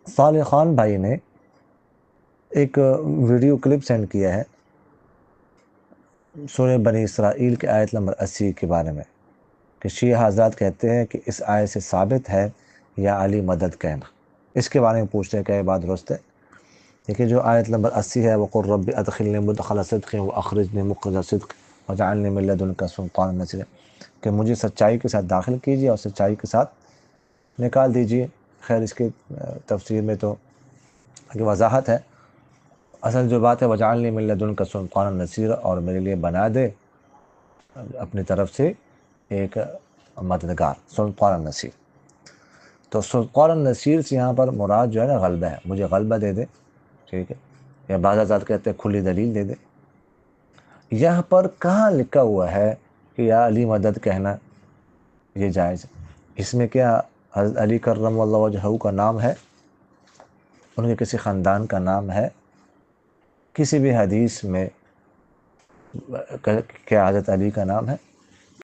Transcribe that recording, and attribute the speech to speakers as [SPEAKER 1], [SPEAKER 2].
[SPEAKER 1] صالح خان بھائی نے ایک ویڈیو کلپ سینڈ کیا ہے سورہ بنی اسرائیل کی آیت نمبر 80 کے بارے میں، کہ شیعہ حضرات کہتے ہیں کہ اس آیت سے ثابت ہے یا علی مدد کہنا۔ اس کے بارے میں پوچھتے ہیں کہ یہ بات درست ہے؟ دیکھیں جو آیت نمبر 80 ہے، وَقُلْ رَبِّ أَدْخِلْنِي مُدْخَلَ صِدْقٍ وَأَخْرِجْنِی مُخْرَجَ صِدْقٍ وَاجْعَلْنِی مِن لَّدُنْکَ سُلْطَانًا نَصِیرًا، کہ مجھے سچائی کے ساتھ داخل کیجیے اور سچائی کے ساتھ نکال دیجیے۔ خیر اس کے تفسیر میں تو وضاحت ہے، اصل جو بات ہے وَاجْعَلْنِی مِن لَّدُنْکَ سُلْطَانًا نَصِیرًا، اور میرے لیے بنا دے اپنی طرف سے ایک مددگار، سلطان نصیر۔ تو سلطان نصیر سے یہاں پر مراد جو ہے نا غلبہ ہے، مجھے غلبہ دے دے، ٹھیک ہے، یا بعض حضرات کہتے ہیں کھلی دلیل دے دے۔ یہاں پر کہاں لکھا ہوا ہے کہ یا علی مدد کہنا یہ جائز ہے؟ اس میں کیا حضرت علی کرم اللہ وجہہ کا نام ہے؟ ان کے کسی خاندان کا نام ہے؟ کسی بھی حدیث میں کیا حضرت علی کا نام ہے؟